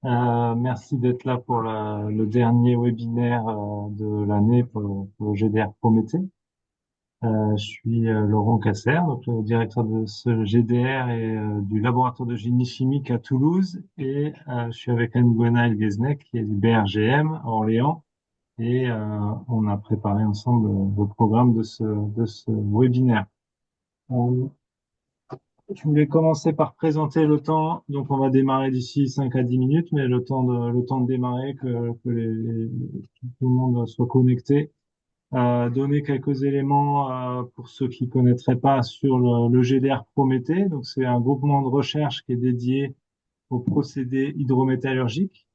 Merci d'être là pour le dernier webinaire de l'année pour le GDR Prométhée. Je suis Laurent Casser, donc le directeur de ce GDR et du laboratoire de génie chimique à Toulouse. Et je suis avec Anne Gwenaël Guesnec, qui est du BRGM à Orléans. Et on a préparé ensemble le programme de ce webinaire. Je voulais commencer par présenter le temps. Donc, on va démarrer d'ici 5 à 10 minutes, mais le temps de démarrer, que tout le monde soit connecté. Donner quelques éléments pour ceux qui connaîtraient pas sur le GDR Prométhée. Donc, c'est un groupement de recherche qui est dédié aux procédés hydrométallurgiques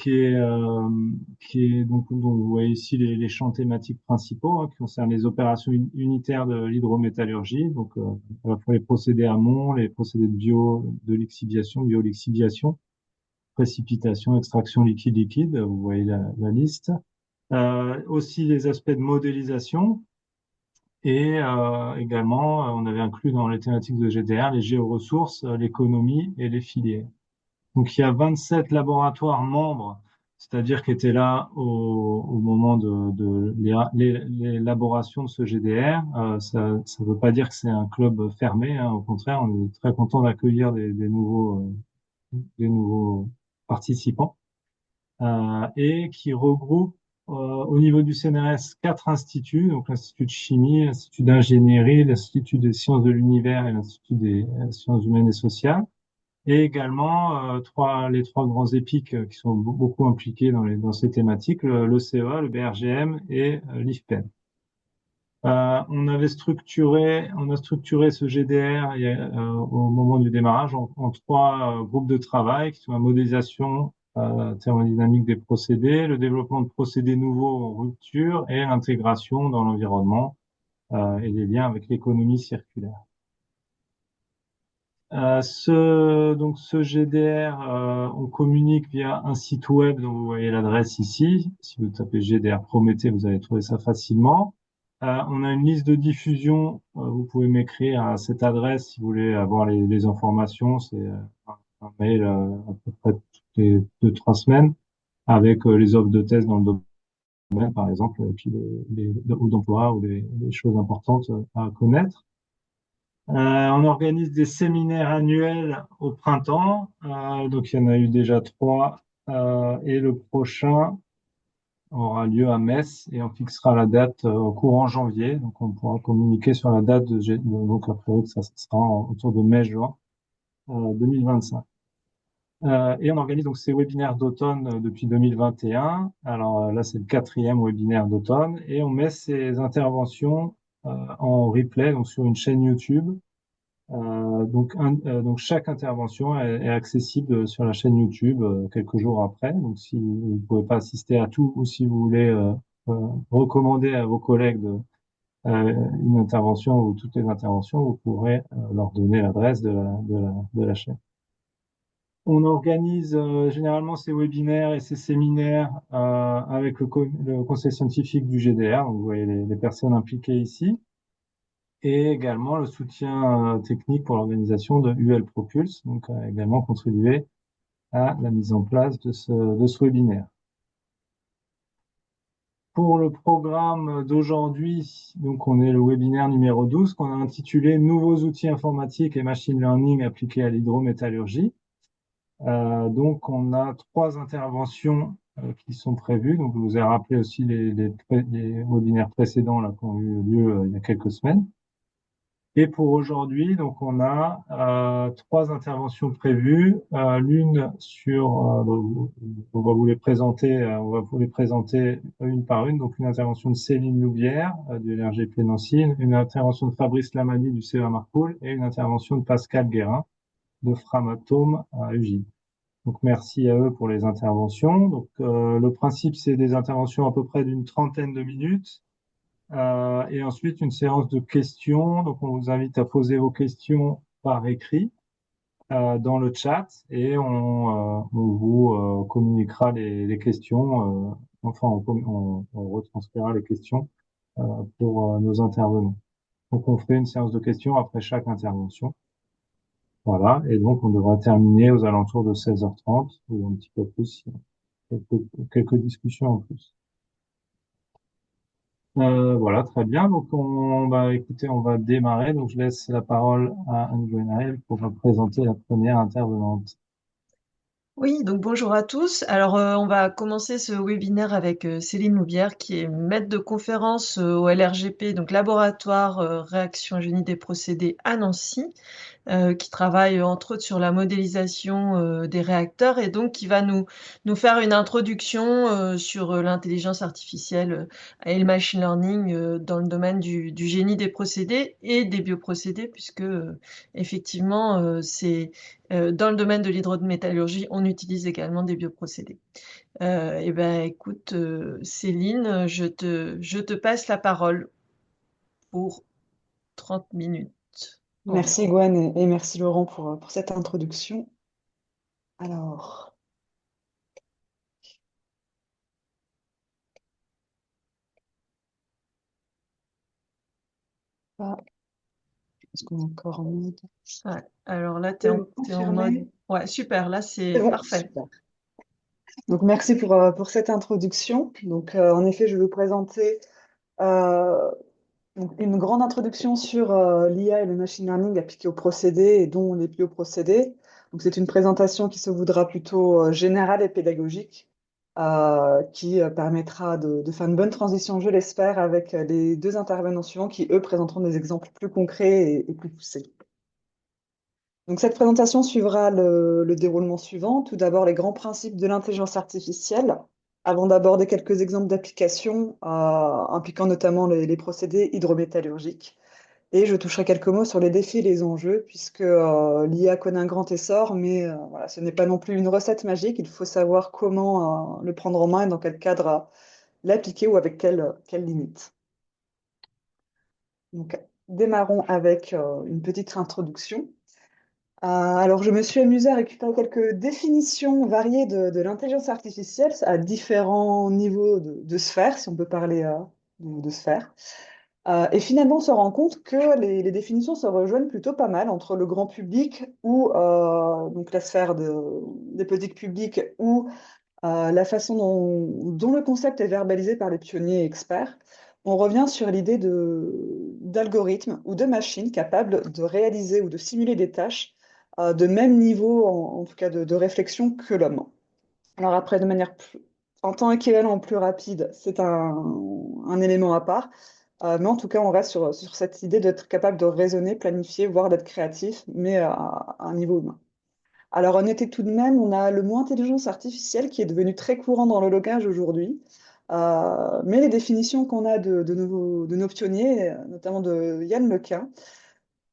qui est donc vous voyez ici les champs thématiques principaux qui concernent les opérations unitaires de l'hydrométallurgie, donc à la fois les procédés amont, les procédés de lixiviation, biolixiviation, précipitation, extraction liquide-liquide, vous voyez la liste. Aussi les aspects de modélisation et également on avait inclus dans les thématiques de GDR les géoressources, l'économie et les filières. Donc, il y a 27 laboratoires membres, c'est-à-dire qui étaient là au moment de l'élaboration de ce GDR. Ça ne veut pas dire que c'est un club fermé, hein, au contraire, on est très content d'accueillir des nouveaux participants et qui regroupe au niveau du CNRS 4 instituts, donc l'Institut de chimie, l'Institut d'ingénierie, l'Institut des sciences de l'univers et l'Institut des sciences humaines et sociales et également les trois grands EPIC qui sont beaucoup impliqués dans ces thématiques, le CEA, le BRGM et l'IFPEN. On a structuré ce GDR au moment du démarrage en trois groupes de travail qui sont la modélisation thermodynamique des procédés, le développement de procédés nouveaux en rupture et l'intégration dans l'environnement et les liens avec l'économie circulaire. Donc ce GDR, on communique via un site web dont vous voyez l'adresse ici. Si vous tapez GDR Prométhée, vous allez trouver ça facilement. On a une liste de diffusion. Vous pouvez m'écrire à cette adresse si vous voulez avoir les informations. C'est un mail à peu près toutes les 2-3 semaines avec les offres de thèse dans le domaine, par exemple, et puis ou d'emploi ou les choses importantes à connaître. On organise des séminaires annuels au printemps, donc il y en a eu déjà 3, et le prochain aura lieu à Metz et on fixera la date au courant janvier, donc on pourra communiquer sur la date donc a priori ça sera autour de mai-juin 2025. Et on organise donc ces webinaires d'automne depuis 2021. Alors là c'est le 4e webinaire d'automne et on met ces interventions en replay donc sur une chaîne YouTube. Donc chaque intervention est accessible sur la chaîne YouTube quelques jours après. Donc si vous ne pouvez pas assister à tout ou si vous voulez recommander à vos collègues une intervention ou toutes les interventions, vous pourrez leur donner l'adresse de la chaîne. On organise généralement ces webinaires et ces séminaires avec le conseil scientifique du GDR. Donc vous voyez les personnes impliquées ici et également le soutien technique pour l'organisation de UL Propulse, donc a également contribué à la mise en place de ce webinaire. Pour le programme d'aujourd'hui, donc on est le webinaire numéro 12 qu'on a intitulé Nouveaux outils informatiques et machine learning appliqués à l'hydrométallurgie. Donc on a 3 interventions qui sont prévues. Donc je vous ai rappelé aussi les webinaires précédents là, qui ont eu lieu il y a quelques semaines. Et pour aujourd'hui, donc on a 3 interventions prévues. L'une sur, on va vous les présenter, une par une. Donc une intervention de Céline Loubière du LRGP Nancy, une intervention de Fabrice Lamani du CEA Marcoule et une intervention de Pascal Guérin de Framatome à Ugine. Donc merci à eux pour les interventions. Donc le principe c'est des interventions à peu près d'une trentaine de minutes. Et ensuite, une séance de questions. Donc, on vous invite à poser vos questions par écrit dans le chat et on vous communiquera les questions. Enfin, on retransférera les questions pour nos intervenants. Donc, on fait une séance de questions après chaque intervention. Voilà, et donc on devrait terminer aux alentours de 16h30 ou un petit peu plus, quelques discussions en plus. Voilà, très bien. Donc, écoutez, on va démarrer. Donc, je laisse la parole à Anne-Gwenaëlle pour présenter la première intervenante. Oui, donc bonjour à tous. Alors, on va commencer ce webinaire avec Céline Loubière, qui est maître de conférence au LRGP, donc Laboratoire Réaction Génie des procédés à Nancy, qui travaille entre autres sur la modélisation des réacteurs et donc qui va nous faire une introduction sur l'intelligence artificielle et le machine learning dans le domaine du génie des procédés et des bioprocédés, puisque effectivement, c'est dans le domaine de l'hydrométallurgie, on utilise également des bioprocédés. Eh ben, écoute, Céline, je te passe la parole pour 30 minutes. Au Merci revoir. Gwen et merci Laurent pour cette introduction. Alors, ah, est-ce qu'on est encore en mode? Ouais. Alors là, Vous pouvez me t'es en mode. confirmer? Ouais, super, là, C'est c'est bon, parfait. super. Donc merci pour cette introduction. Donc en effet, je vais vous présenter euh, donc, une grande introduction sur l'IA et le machine learning appliqué aux procédés et dont les bioprocédés. Donc c'est une présentation qui se voudra plutôt générale et pédagogique, qui permettra de faire une bonne transition, je l'espère, avec les deux intervenants suivants qui, eux, présenteront des exemples plus concrets et plus poussés. Donc cette présentation suivra le déroulement suivant. Tout d'abord, les grands principes de l'intelligence artificielle, avant d'aborder quelques exemples d'applications impliquant notamment les procédés hydrométallurgiques. Et je toucherai quelques mots sur les défis et les enjeux, puisque l'IA connaît un grand essor, mais voilà, ce n'est pas non plus une recette magique. Il faut savoir comment le prendre en main et dans quel cadre l'appliquer ou avec quelles limites. Donc, démarrons avec une petite introduction. Alors, je me suis amusée à récupérer quelques définitions variées de l'intelligence artificielle à différents niveaux de sphères, si on peut parler de sphères. Et finalement, on se rend compte que les définitions se rejoignent plutôt pas mal entre le grand public ou donc la sphère des politiques publiques ou la façon dont le concept est verbalisé par les pionniers et experts. On revient sur l'idée d'algorithmes ou de machines capables de réaliser ou de simuler des tâches de même niveau, en tout cas de réflexion, que l'homme. Alors après, en temps équivalent plus rapide, c'est un élément à part. Mais en tout cas, on reste sur cette idée d'être capable de raisonner, planifier, voire d'être créatif, mais à un niveau humain. Alors, on était tout de même, on a le mot intelligence artificielle qui est devenu très courant dans le langage aujourd'hui. Mais les définitions qu'on a de nos pionniers, notamment de Yann Lequin,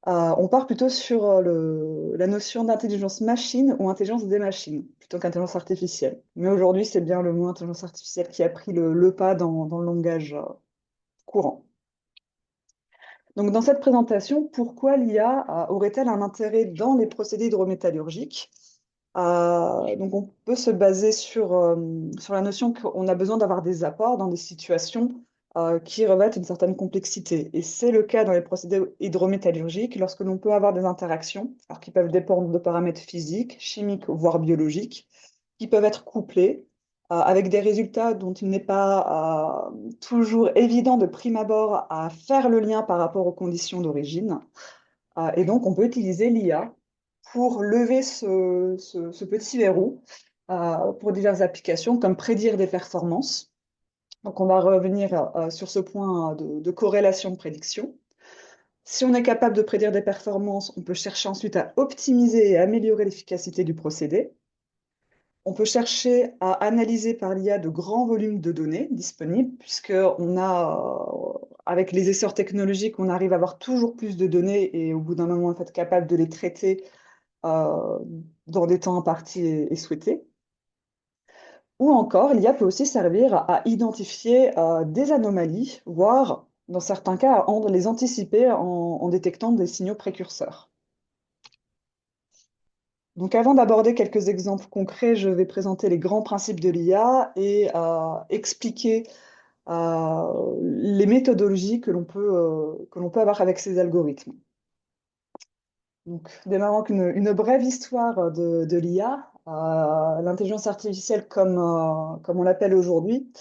on part plutôt sur la notion d'intelligence machine ou intelligence des machines, plutôt qu'intelligence artificielle. Mais aujourd'hui, c'est bien le mot intelligence artificielle qui a pris le pas dans le langage courant. Donc, dans cette présentation, pourquoi l'IA aurait-elle un intérêt dans les procédés hydrométallurgiques? Donc, on peut se baser sur la notion qu'on a besoin d'avoir des apports dans des situations qui revêtent une certaine complexité. Et c'est le cas dans les procédés hydrométallurgiques, lorsque l'on peut avoir des interactions, alors qui peuvent dépendre de paramètres physiques, chimiques, voire biologiques, qui peuvent être couplés avec des résultats dont il n'est pas toujours évident de prime abord à faire le lien par rapport aux conditions d'origine. Et donc, on peut utiliser l'IA pour lever ce petit verrou pour diverses applications, comme prédire des performances. Donc, on va revenir sur ce point de corrélation de prédiction. Si on est capable de prédire des performances, on peut chercher ensuite à optimiser et améliorer l'efficacité du procédé. On peut chercher à analyser par l'IA de grands volumes de données disponibles, puisqu'on a, avec les essors technologiques, on arrive à avoir toujours plus de données et au bout d'un moment, on est capable de les traiter euh, dans des temps impartis et souhaités. Ou encore, l'IA peut aussi servir à identifier des anomalies, voire, dans certains cas, à les anticiper en détectant des signaux précurseurs. Donc, avant d'aborder quelques exemples concrets, je vais présenter les grands principes de l'IA et expliquer les méthodologies que l'on peut avoir avec ces algorithmes. Donc, démarrant qu'une brève histoire de l'IA, l'intelligence artificielle comme on l'appelle aujourd'hui,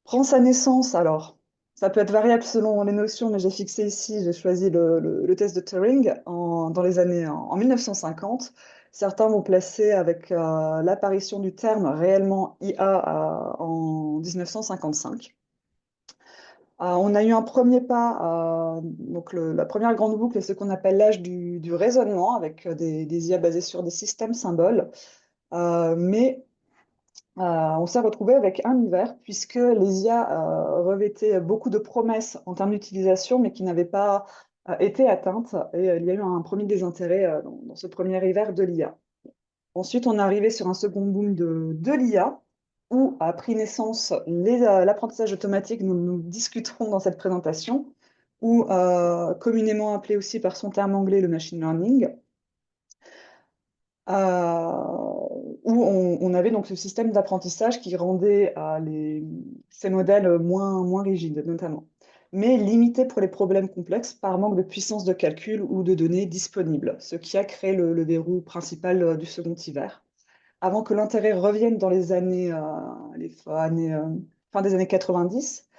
prend sa naissance. Alors, ça peut être variable selon les notions, mais j'ai fixé ici, j'ai choisi le test de Turing dans les années en 1950. Certains vont placer avec l'apparition du terme réellement IA en 1955. On a eu un premier pas, donc la première grande boucle est ce qu'on appelle l'âge du raisonnement, avec des IA basées sur des systèmes symboles. Mais on s'est retrouvé avec un hiver, puisque les IA revêtaient beaucoup de promesses en termes d'utilisation, mais qui n'avaient pas été atteintes. Et il y a eu un premier désintérêt dans ce premier hiver de l'IA. Ensuite, on est arrivé sur un second boom de l'IA, où a pris naissance l'apprentissage automatique dont nous discuterons dans cette présentation, ou communément appelé aussi par son terme anglais le machine learning, où on avait donc ce système d'apprentissage qui rendait ces modèles moins rigides, notamment, mais limité pour les problèmes complexes par manque de puissance de calcul ou de données disponibles, ce qui a créé le verrou principal du second hiver avant que l'intérêt revienne dans fin des années 90,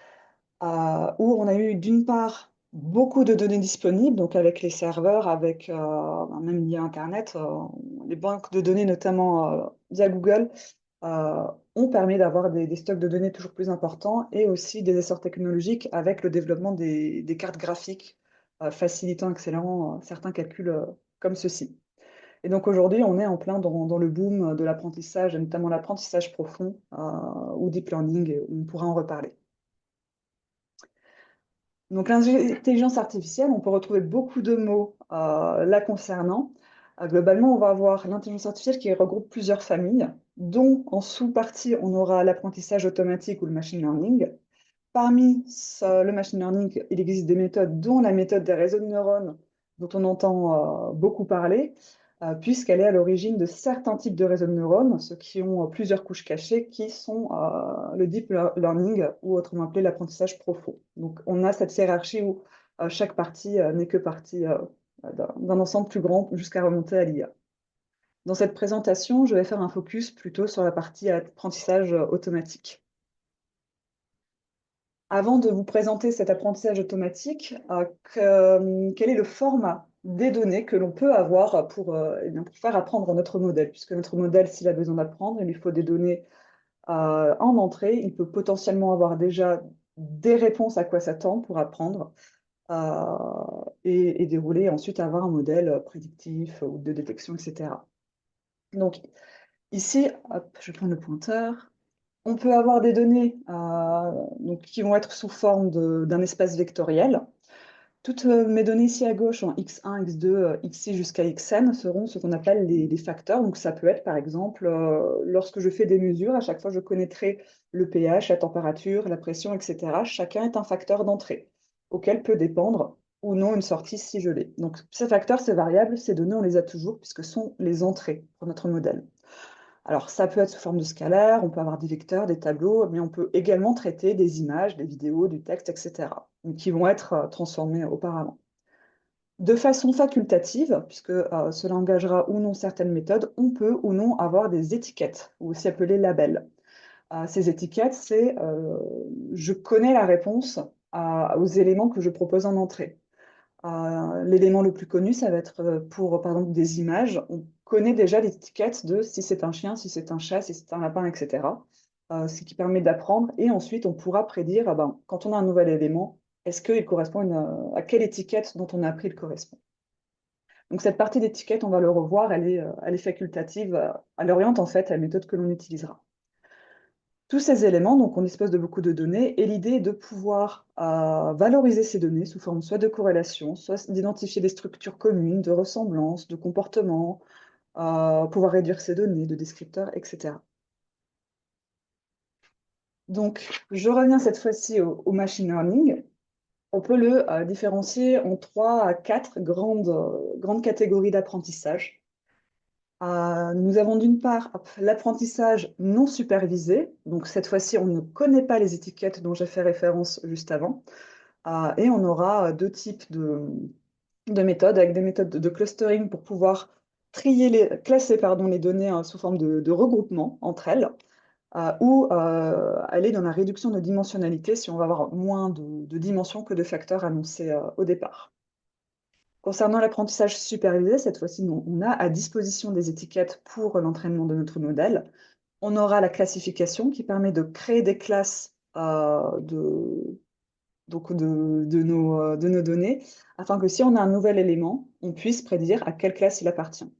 où on a eu d'une part beaucoup de données disponibles, donc avec les serveurs, avec même via Internet, les banques de données, notamment via Google, ont permis d'avoir des stocks de données toujours plus importants et aussi des essors technologiques avec le développement des cartes graphiques facilitant, accélérant certains calculs comme ceci. Et donc aujourd'hui, on est en plein dans le boom de l'apprentissage, et notamment l'apprentissage profond ou deep learning, et on pourra en reparler. Donc l'intelligence artificielle, on peut retrouver beaucoup de mots la concernant. Globalement, on va avoir l'intelligence artificielle qui regroupe plusieurs familles, dont en sous-partie, on aura l'apprentissage automatique ou le machine learning. Parmi le machine learning, il existe des méthodes, dont la méthode des réseaux de neurones, dont on entend beaucoup parler, puisqu'elle est à l'origine de certains types de réseaux de neurones, ceux qui ont plusieurs couches cachées, qui sont le deep learning, ou autrement appelé l'apprentissage profond. Donc on a cette hiérarchie où chaque partie n'est que partie d'un ensemble plus grand jusqu'à remonter à l'IA. Dans cette présentation, je vais faire un focus plutôt sur la partie apprentissage automatique. Avant de vous présenter cet apprentissage automatique, quel est le format des données que l'on peut avoir pour faire apprendre notre modèle? Puisque notre modèle, s'il a besoin d'apprendre, il lui faut des données en entrée. Il peut potentiellement avoir déjà des réponses à quoi s'attendre pour apprendre et dérouler ensuite avoir un modèle prédictif ou de détection, etc. Donc ici, hop, je prends le pointeur. On peut avoir des données donc, qui vont être sous forme d'un espace vectoriel. Toutes mes données ici à gauche en x1, x2, xi jusqu'à xn seront ce qu'on appelle les facteurs. Donc ça peut être par exemple, lorsque je fais des mesures, à chaque fois je connaîtrai le pH, la température, la pression, etc. Chacun est un facteur d'entrée auquel peut dépendre ou non une sortie si je l'ai. Donc ces facteurs, ces variables, ces données, on les a toujours puisque ce sont les entrées pour notre modèle. Alors, ça peut être sous forme de scalaire, on peut avoir des vecteurs, des tableaux, mais on peut également traiter des images, des vidéos, du texte, etc., qui vont être transformés auparavant. De façon facultative, puisque cela engagera ou non certaines méthodes, on peut ou non avoir des étiquettes, ou aussi appelées labels. Ces étiquettes, c'est je connais la réponse aux éléments que je propose en entrée. L'élément le plus connu, ça va être pour, par exemple, des images. On connaît déjà l'étiquette de si c'est un chien, si c'est un chat, si c'est un lapin, etc. Ce qui permet d'apprendre. Et ensuite, on pourra prédire, quand on a un nouvel élément, est-ce qu'il correspond à quelle étiquette dont on a appris il correspond. Donc cette partie d'étiquette, on va le revoir, elle est facultative. Elle oriente en fait la méthode que l'on utilisera. Tous ces éléments, donc on dispose de beaucoup de données, et l'idée est de pouvoir valoriser ces données sous forme soit de corrélation, soit d'identifier des structures communes, de ressemblances, de comportements, pouvoir réduire ces données, de descripteurs, etc. Donc, je reviens cette fois-ci au machine learning. On peut le différencier en 3 à 4 grandes catégories d'apprentissage. Nous avons d'une part l'apprentissage non supervisé. Donc cette fois-ci, on ne connaît pas les étiquettes dont j'ai fait référence juste avant. Et on aura deux types de méthodes, avec des méthodes de clustering pour pouvoir classer les données sous forme de regroupement entre elles, ou aller dans la réduction de dimensionnalité si on va avoir moins de dimensions que de facteurs annoncés au départ. Concernant l'apprentissage supervisé, cette fois-ci, on a à disposition des étiquettes pour l'entraînement de notre modèle. On aura la classification qui permet de créer des classes de nos données, afin que si on a un nouvel élément, on puisse prédire à quelle classe il appartient.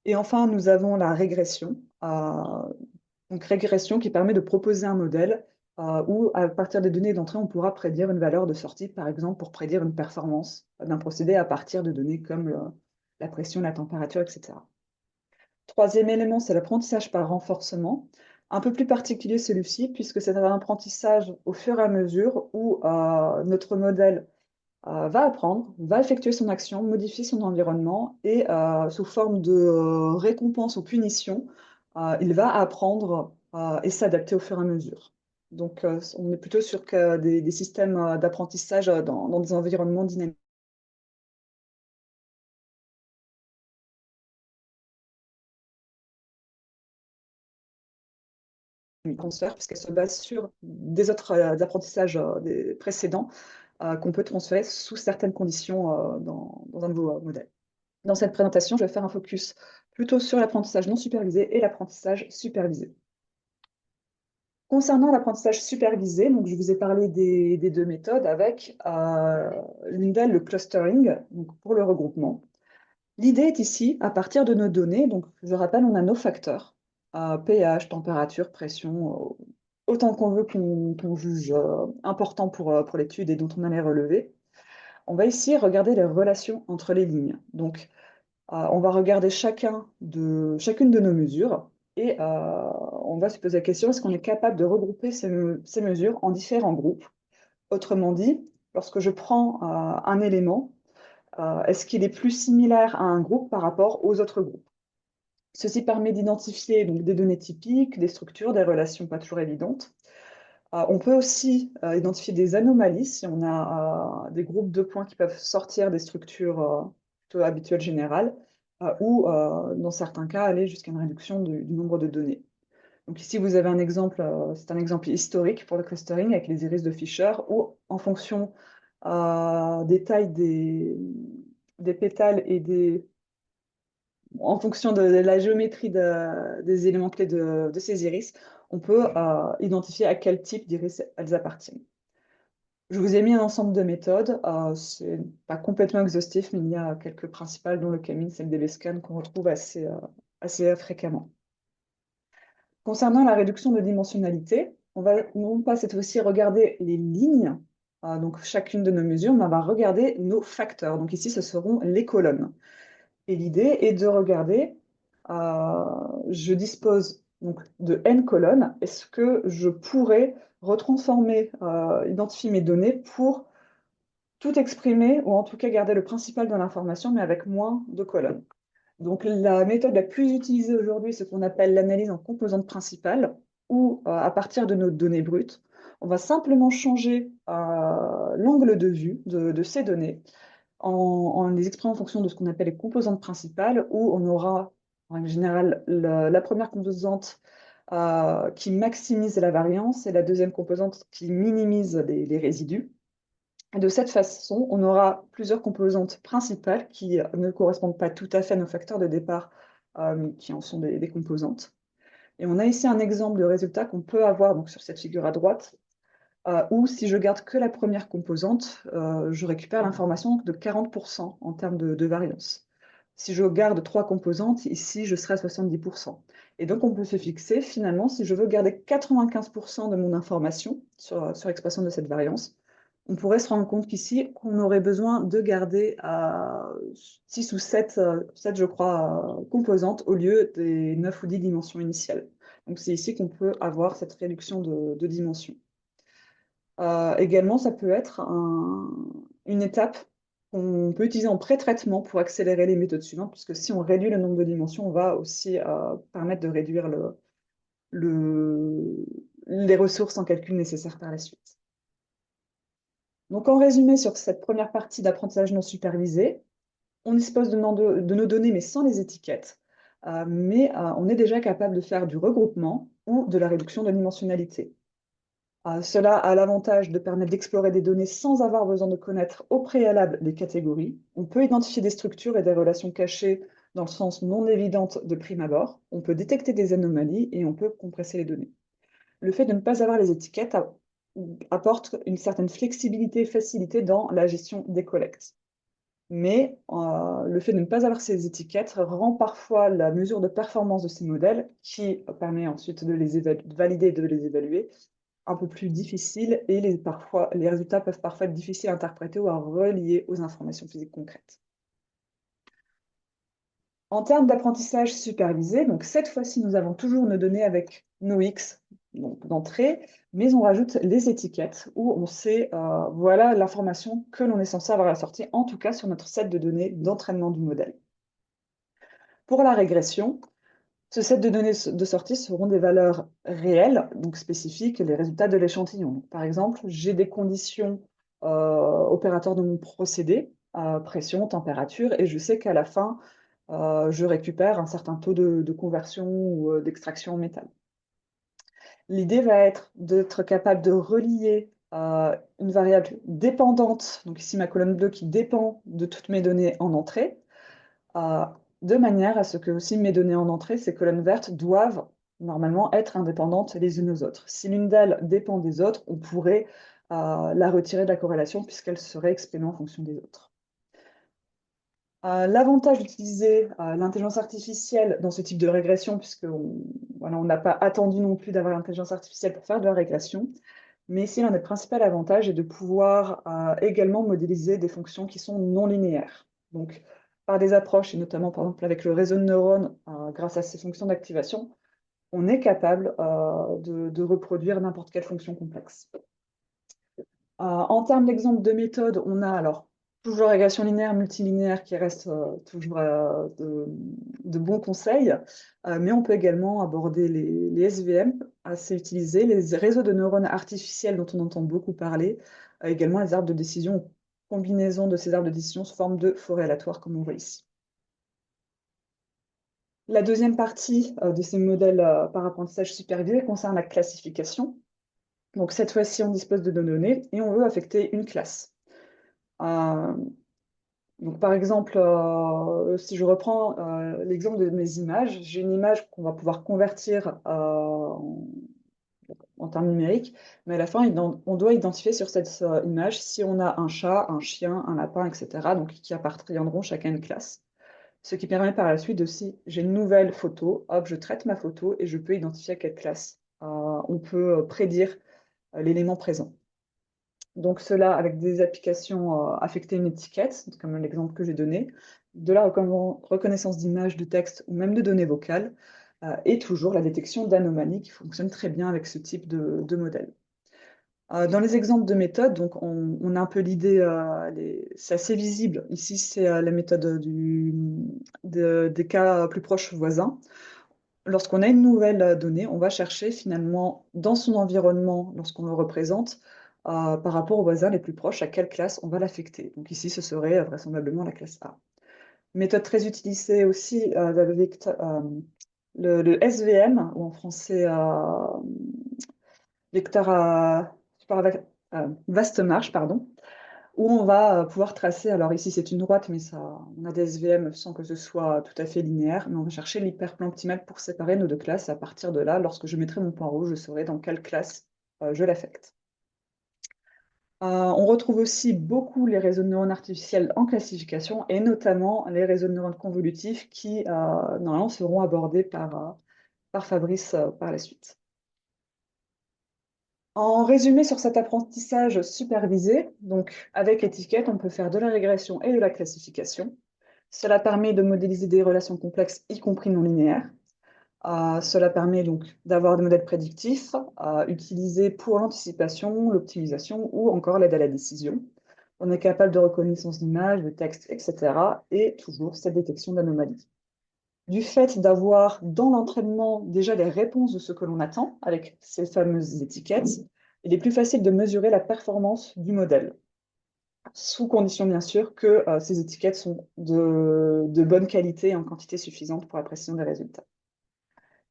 Et enfin, nous avons la régression, donc régression qui permet de proposer un modèle où, à partir des données d'entrée, on pourra prédire une valeur de sortie, par exemple, pour prédire une performance d'un procédé à partir de données comme la pression, la température, etc. Troisième élément, c'est l'apprentissage par renforcement. Un peu plus particulier celui-ci, puisque c'est un apprentissage au fur et à mesure où notre modèle va apprendre, va effectuer son action, modifier son environnement et sous forme de récompense ou punition, il va apprendre et s'adapter au fur et à mesure. Donc, on est plutôt sur des systèmes d'apprentissage dans des environnements dynamiques. Transfert, puisqu'elle se base sur des autres apprentissages des précédents qu'on peut transférer sous certaines conditions dans un nouveau modèle. Dans cette présentation, je vais faire un focus plutôt sur l'apprentissage non supervisé et l'apprentissage supervisé. Concernant l'apprentissage supervisé, donc je vous ai parlé des deux méthodes avec l'une d'elles, le clustering, donc pour le regroupement. L'idée est ici, à partir de nos données, donc je rappelle, on a nos facteurs, pH, température, pression, autant qu'on veut qu'on juge important pour l'étude et dont on a les relevés. On va ici regarder les relations entre les lignes. Donc, on va regarder chacune de nos mesures et on va se poser la question, est-ce qu'on est capable de regrouper ces mesures en différents groupes? Autrement dit, lorsque je prends un élément, est-ce qu'il est plus similaire à un groupe par rapport aux autres groupes? Ceci permet d'identifier donc des données typiques, des structures, des relations pas toujours évidentes. On peut aussi identifier des anomalies si on a des groupes de points qui peuvent sortir des structures plutôt habituelles générales, ou dans certains cas aller jusqu'à une réduction du nombre de données. Donc ici, vous avez un exemple, c'est un exemple historique pour le clustering avec les iris de Fisher, où en fonction des tailles des pétales et en fonction de la géométrie des éléments clés de ces iris, on peut identifier à quel type d'iris elles appartiennent. Je vous ai mis un ensemble de méthodes. C'est pas complètement exhaustif, mais il y a quelques principales, dont le K-means et le DB-scan qu'on retrouve assez fréquemment. Concernant la réduction de dimensionnalité, on va non pas cette fois-ci regarder les lignes, donc chacune de nos mesures, mais on va regarder nos facteurs. Donc ici, ce seront les colonnes. Et l'idée est de regarder, je dispose donc de n colonnes, est-ce que je pourrais retransformer, identifier mes données pour tout exprimer, ou en tout cas garder le principal de l'information, mais avec moins de colonnes. Donc la méthode la plus utilisée aujourd'hui, c'est ce qu'on appelle l'analyse en composantes principales, où à partir de nos données brutes, on va simplement changer l'angle de vue de ces données en les exprimant en fonction de ce qu'on appelle les composantes principales, où on aura en général la première composante qui maximise la variance et la deuxième composante qui minimise les résidus. Et de cette façon, on aura plusieurs composantes principales qui ne correspondent pas tout à fait à nos facteurs de départ, mais qui en sont des composantes. Et on a ici un exemple de résultat qu'on peut avoir donc, sur cette figure à droite, où si je garde que la première composante, je récupère l'information de 40% en termes de variance. Si je garde trois composantes, ici, je serai à 70%. Et donc, on peut se fixer, finalement, si je veux garder 95% de mon information sur l'expression de cette variance, on pourrait se rendre compte qu'ici, on aurait besoin de garder 6 ou 7, je crois, composantes au lieu des 9 ou 10 dimensions initiales. Donc, c'est ici qu'on peut avoir cette réduction de dimensions. Également, ça peut être une étape qu'on peut utiliser en pré-traitement pour accélérer les méthodes suivantes, puisque si on réduit le nombre de dimensions, on va aussi permettre de réduire les ressources en calcul nécessaires par la suite. Donc, en résumé, sur cette première partie d'apprentissage non supervisé, on dispose de nos données, mais sans les étiquettes. Mais on est déjà capable de faire du regroupement ou de la réduction de dimensionnalité. Cela a l'avantage de permettre d'explorer des données sans avoir besoin de connaître au préalable les catégories. On peut identifier des structures et des relations cachées dans le sens non évidente de prime abord. On peut détecter des anomalies et on peut compresser les données. Le fait de ne pas avoir les étiquettes apporte une certaine flexibilité et facilité dans la gestion des collectes. Mais le fait de ne pas avoir ces étiquettes rend parfois la mesure de performance de ces modèles, qui permet ensuite de les valider et de les évaluer, un peu plus difficile et les résultats peuvent parfois être difficiles à interpréter ou à relier aux informations physiques concrètes. En termes d'apprentissage supervisé, donc cette fois-ci, nous avons toujours nos données avec nos X d'entrée, mais on rajoute les étiquettes où on sait, voilà l'information que l'on est censé avoir à la sortie, en tout cas sur notre set de données d'entraînement du modèle. Pour la régression, ce set de données de sortie seront des valeurs réelles, donc spécifiques, les résultats de l'échantillon. Par exemple, j'ai des conditions opératoires de mon procédé, pression, température, et je sais qu'à la fin, je récupère un certain taux de conversion ou d'extraction en métal. L'idée va être d'être capable de relier une variable dépendante, donc ici ma colonne bleue qui dépend de toutes mes données en entrée, de manière à ce que aussi mes données en entrée, ces colonnes vertes, doivent normalement être indépendantes les unes aux autres. Si l'une d'elles dépend des autres, on pourrait la retirer de la corrélation puisqu'elle serait exprimée en fonction des autres. L'avantage d'utiliser l'intelligence artificielle dans ce type de régression, puisqu'on voilà, n'a pas attendu non plus d'avoir l'intelligence artificielle pour faire de la régression, mais ici l'un des principaux avantages est de pouvoir également modéliser des fonctions qui sont non linéaires. Donc, par des approches, et notamment par exemple avec le réseau de neurones, grâce à ces fonctions d'activation, on est capable de reproduire n'importe quelle fonction complexe. En termes d'exemple de méthode, on a alors toujours régression linéaire, multilinéaire qui reste toujours de bons conseils, mais on peut également aborder les SVM assez utilisés, les réseaux de neurones artificiels dont on entend beaucoup parler, également les arbres de décision, combinaison de ces arbres de décision sous forme de forêt aléatoire comme on voit ici. La deuxième partie de ces modèles par apprentissage supervisé concerne la classification. Donc cette fois-ci, on dispose de données et on veut affecter une classe. Donc, par exemple, si je reprends l'exemple de mes images, j'ai une image qu'on va pouvoir convertir en termes numériques, mais à la fin, on doit identifier sur cette image si on a un chat, un chien, un lapin, etc., donc qui appartiendront chacun à une classe. Ce qui permet par la suite de, si j'ai une nouvelle photo, hop, je traite ma photo et je peux identifier à quelle classe on peut prédire l'élément présent. Donc cela avec des applications affecter une étiquette, comme l'exemple que j'ai donné, de la reconnaissance d'images, de texte ou même de données vocales, et toujours la détection d'anomalies qui fonctionne très bien avec ce type de modèle. Dans les exemples de méthodes, donc on a un peu l'idée, c'est assez visible. Ici, c'est la méthode des cas plus proches voisins. Lorsqu'on a une nouvelle donnée, on va chercher finalement dans son environnement, lorsqu'on le représente, par rapport aux voisins les plus proches, à quelle classe on va l'affecter. Donc ici, ce serait vraisemblablement la classe A. Méthode très utilisée aussi, le SVM, ou en français, vecteur à vaste marge, pardon, où on va pouvoir tracer, alors ici c'est une droite, mais on a des SVM sans que ce soit tout à fait linéaire, mais on va chercher l'hyperplan optimal pour séparer nos deux classes. À partir de là, lorsque je mettrai mon point rouge, je saurai dans quelle classe je l'affecte. On retrouve aussi beaucoup les réseaux de neurones artificiels en classification, et notamment les réseaux de neurones convolutifs qui, normalement, seront abordés par Fabrice par la suite. En résumé sur cet apprentissage supervisé, donc avec étiquette, on peut faire de la régression et de la classification. Cela permet de modéliser des relations complexes, y compris non linéaires. Cela permet donc d'avoir des modèles prédictifs utilisés pour l'anticipation, l'optimisation ou encore l'aide à la décision. On est capable de reconnaissance d'images, de textes, etc. et toujours cette détection d'anomalies. Du fait d'avoir dans l'entraînement déjà les réponses de ce que l'on attend avec ces fameuses étiquettes, il est plus facile de mesurer la performance du modèle. sous condition bien sûr que ces étiquettes sont de bonne qualité et en quantité suffisante pour la précision des résultats.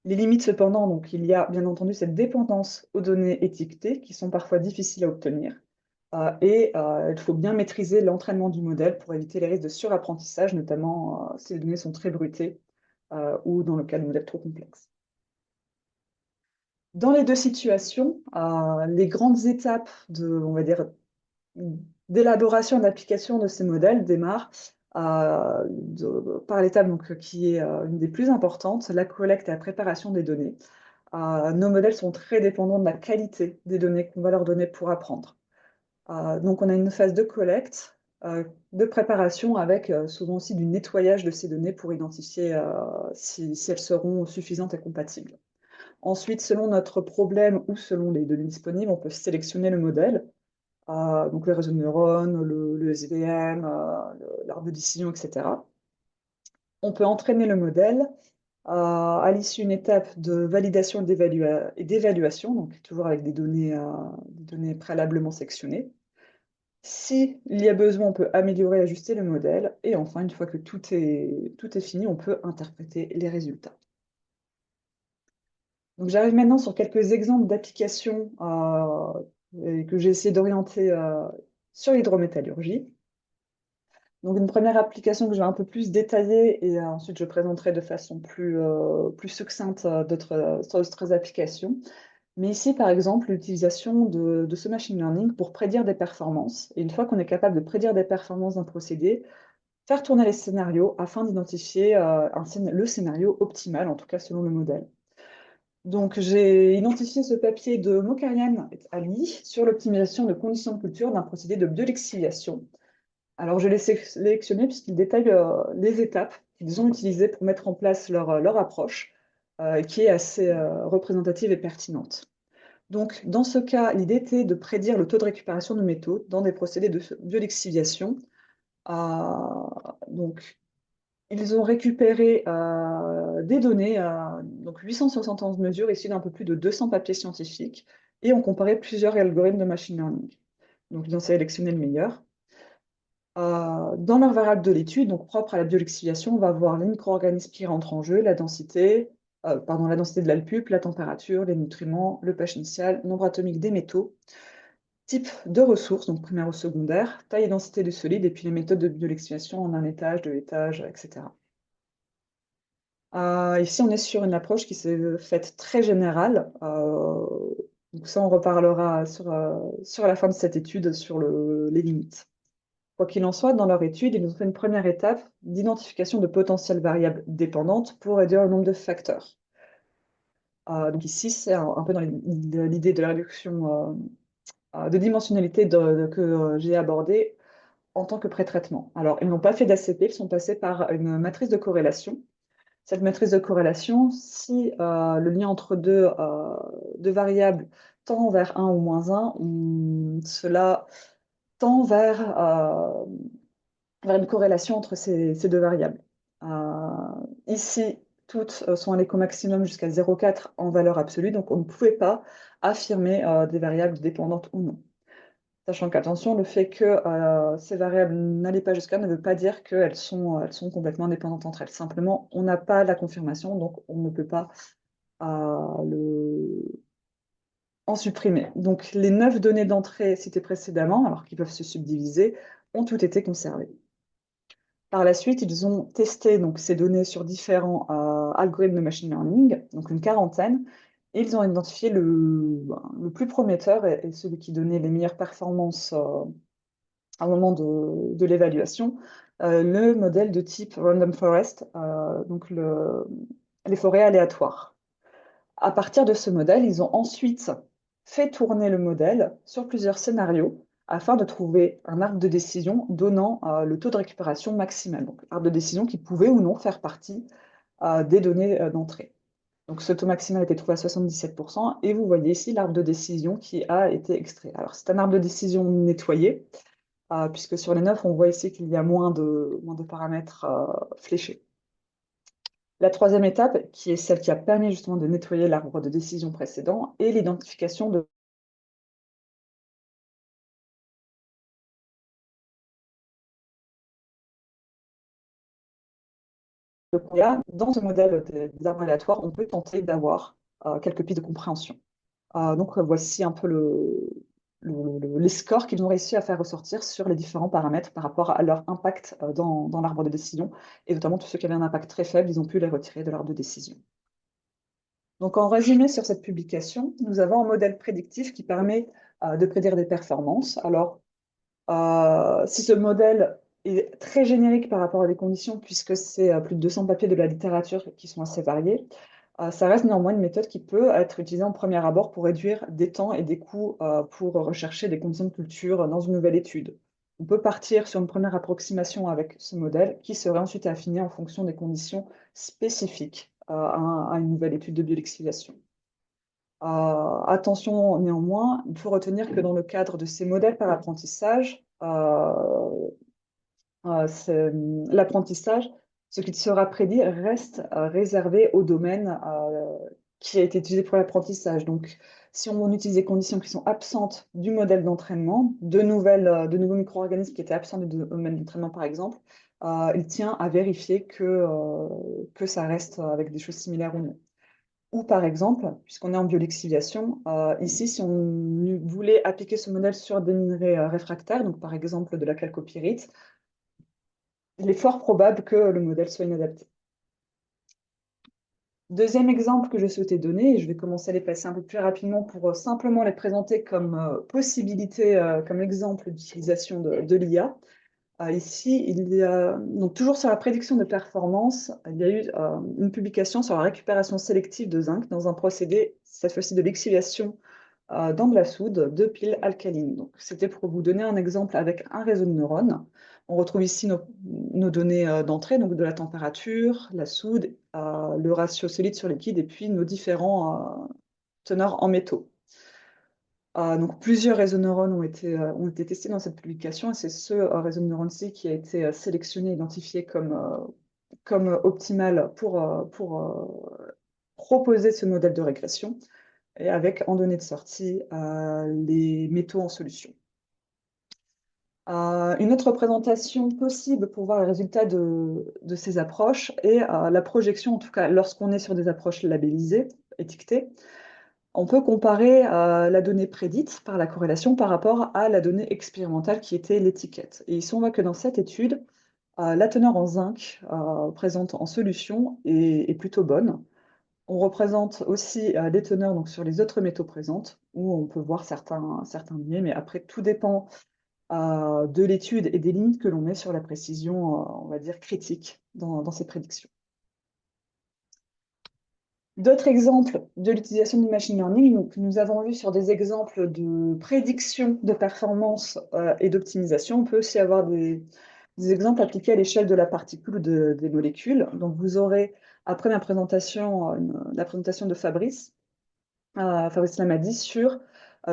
Les limites cependant, donc il y a bien entendu cette dépendance aux données étiquetées qui sont parfois difficiles à obtenir. Il faut bien maîtriser l'entraînement du modèle pour éviter les risques de surapprentissage, notamment si les données sont très brutées ou dans le cas de modèles trop complexes. Dans les deux situations, les grandes étapes on va dire, d'élaboration et d'application de ces modèles démarrent par l'étape qui est une des plus importantes, la collecte et la préparation des données. Nos modèles sont très dépendants de la qualité des données qu'on va leur donner pour apprendre. Donc on a une phase de collecte, de préparation avec souvent aussi du nettoyage de ces données pour identifier si elles seront suffisantes et compatibles. Ensuite, selon notre problème ou selon les données disponibles, on peut sélectionner le modèle, donc le réseau de neurones, le SVM, l'arbre de décision, etc. On peut entraîner le modèle à l'issue d'une étape de validation et d'évaluation, donc toujours avec des données préalablement sectionnées. S'il y a besoin, on peut améliorer et ajuster le modèle. Et enfin, une fois que tout est fini, on peut interpréter les résultats. Donc, j'arrive maintenant sur quelques exemples d'applications que j'ai essayé d'orienter sur l'hydrométallurgie. Donc, une première application que je vais un peu plus détailler et ensuite je présenterai de façon plus succincte sur d'autres applications. Mais ici, par exemple, l'utilisation de ce machine learning pour prédire des performances. Et une fois qu'on est capable de prédire des performances d'un procédé, faire tourner les scénarios afin d'identifier le scénario optimal, en tout cas selon le modèle. Donc, j'ai identifié ce papier de Mokarian et Ali sur l'optimisation de conditions de culture d'un procédé de biolixiviation. Alors, je l'ai sélectionné puisqu'il détaille les étapes qu'ils ont utilisées pour mettre en place leur approche, qui est assez représentative et pertinente. Donc, dans ce cas, l'idée était de prédire le taux de récupération de métaux dans des procédés de biolixiviation. Donc, ils ont récupéré des données, donc 871 mesures issues d'un peu plus de 200 papiers scientifiques, et ont comparé plusieurs algorithmes de machine learning. Donc, ils ont sélectionné le meilleur. Dans leurs variables de l'étude, donc propre à la biolixiviation, on va voir les micro-organismes qui rentrent en jeu, la densité de l'alpupe, la température, les nutriments, le pH initial, nombre atomique des métaux, type de ressources, donc primaire ou secondaire, taille et densité du solide, et puis les méthodes de biolixiviation en un étage, deux étages, etc. Ici, on est sur une approche qui s'est faite très générale. Donc ça, on reparlera sur la fin de cette étude sur les limites. Quoi qu'il en soit, dans leur étude, ils ont fait une première étape d'identification de potentielles variables dépendantes pour réduire le nombre de facteurs. Donc ici, c'est un peu dans l'idée de la réduction de dimensionnalité que j'ai abordée en tant que pré-traitement. Alors, ils n'ont pas fait d'ACP, ils sont passés par une matrice de corrélation. Cette matrice de corrélation, si le lien entre deux variables tend vers 1 ou moins 1, cela tend vers une corrélation entre ces deux variables. Ici, toutes sont allées au maximum jusqu'à 0,4 en valeur absolue, donc on ne pouvait pas affirmer des variables dépendantes ou non. Sachant qu'attention, le fait que ces variables n'allaient pas jusqu'à ne veut pas dire qu'elles sont complètement indépendantes entre elles. Simplement, on n'a pas la confirmation, donc on ne peut pas en supprimer. Donc les 9 données d'entrée citées précédemment, alors qui peuvent se subdiviser, ont toutes été conservées. Par la suite, ils ont testé donc, ces données sur différents algorithmes de machine learning, donc une quarantaine, et ils ont identifié le plus prometteur et celui qui donnait les meilleures performances au moment de l'évaluation, le modèle de type Random Forest, donc les forêts aléatoires. À partir de ce modèle, ils ont ensuite fait tourner le modèle sur plusieurs scénarios afin de trouver un arbre de décision donnant le taux de récupération maximal. Donc, arbre de décision qui pouvait ou non faire partie des données d'entrée. Donc, ce taux maximal a été trouvé à 77%, et vous voyez ici l'arbre de décision qui a été extrait. Alors, c'est un arbre de décision nettoyé, puisque sur les 9, on voit ici qu'il y a moins de paramètres fléchés. La troisième étape, qui est celle qui a permis justement de nettoyer l'arbre de décision précédent, est l'identification de Donc, dans ce modèle des arbres aléatoires, on peut tenter d'avoir quelques pistes de compréhension. Donc, voici un peu les scores qu'ils ont réussi à faire ressortir sur les différents paramètres par rapport à leur impact dans l'arbre de décision. Et notamment, tous ceux qui avaient un impact très faible, ils ont pu les retirer de l'arbre de décision. Donc, en résumé sur cette publication, nous avons un modèle prédictif qui permet de prédire des performances. Alors, si ce modèle est très générique par rapport à des conditions, puisque c'est plus de 200 papiers de la littérature qui sont assez variés, ça reste néanmoins une méthode qui peut être utilisée en premier abord pour réduire des temps et des coûts pour rechercher des conditions de culture dans une nouvelle étude. On peut partir sur une première approximation avec ce modèle qui serait ensuite affiné en fonction des conditions spécifiques à une nouvelle étude de biolixiviation. Attention néanmoins, il faut retenir que dans le cadre de ces modèles par apprentissage, l'apprentissage, ce qui sera prédit reste réservé au domaine qui a été utilisé pour l'apprentissage. Donc, si on utilise des conditions qui sont absentes du modèle d'entraînement, de nouveaux micro-organismes qui étaient absents du domaine d'entraînement, par exemple, il tient à vérifier que ça reste avec des choses similaires ou non. Ou par exemple, puisqu'on est en biolixiviation, ici, si on voulait appliquer ce modèle sur des minerais réfractaires, donc par exemple de la chalcopyrite, il est fort probable que le modèle soit inadapté. Deuxième exemple que je souhaitais donner, et je vais commencer à les passer un peu plus rapidement pour simplement les présenter comme possibilité, comme exemple d'utilisation de l'IA. Ici, il y a, donc toujours sur la prédiction de performance, il y a eu une publication sur la récupération sélective de zinc dans un procédé, cette fois-ci de lixiviation dans de la soude de piles alcalines. Donc, c'était pour vous donner un exemple avec un réseau de neurones. On retrouve ici nos données d'entrée, donc de la température, la soude, le ratio solide sur liquide et puis nos différents teneurs en métaux. Donc, plusieurs réseaux de neurones ont été testés dans cette publication et c'est ce réseau de neurones-ci qui a été sélectionné, identifié comme optimal pour proposer ce modèle de régression et avec en données de sortie les métaux en solution. Une autre représentation possible pour voir les résultats de ces approches est la projection, en tout cas lorsqu'on est sur des approches labellisées, étiquetées. On peut comparer la donnée prédite par la corrélation par rapport à la donnée expérimentale qui était l'étiquette. Et ici, on voit que dans cette étude, la teneur en zinc présente en solution est plutôt bonne. On représente aussi les teneurs donc, sur les autres métaux présentes, où on peut voir certains biais, mais après, tout dépend de l'étude et des limites que l'on met sur la précision, on va dire, critique dans ces prédictions. D'autres exemples de l'utilisation du machine learning, donc, nous avons vu sur des exemples de prédiction de performance et d'optimisation. On peut aussi avoir des exemples appliqués à l'échelle de la particule ou des molécules. Donc, vous aurez, après ma présentation, la présentation de Fabrice Lamadi sur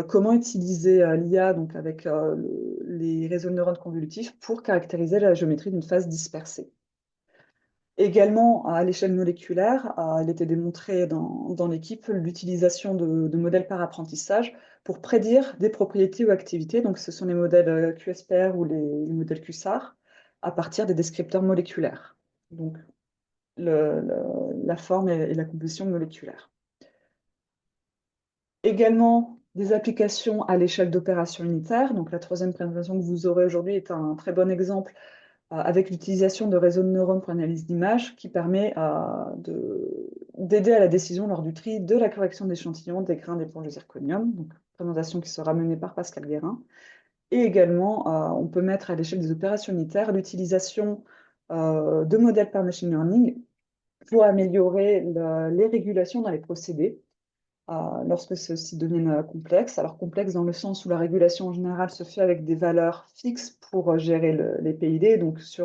comment utiliser l'IA donc avec les réseaux de neurones convolutifs pour caractériser la géométrie d'une phase dispersée. Également, à l'échelle moléculaire, il était démontré dans l'équipe l'utilisation de modèles par apprentissage pour prédire des propriétés ou activités. Donc, ce sont les modèles QSPR ou les modèles QSAR à partir des descripteurs moléculaires. Donc, la forme et la composition moléculaire. Également, des applications à l'échelle d'opérations unitaires. Donc, la troisième présentation que vous aurez aujourd'hui est un très bon exemple avec l'utilisation de réseaux de neurones pour analyse d'images qui permet d'aider à la décision lors du tri de la correction d'échantillons des grains d'éponge de zirconium, donc présentation qui sera menée par Pascal Guérin. Et également, on peut mettre à l'échelle des opérations unitaires l'utilisation de modèles par machine learning pour améliorer les régulations dans les procédés lorsque ceux-ci deviennent complexes. Alors complexes dans le sens où la régulation en général se fait avec des valeurs fixes pour gérer les PID. Donc si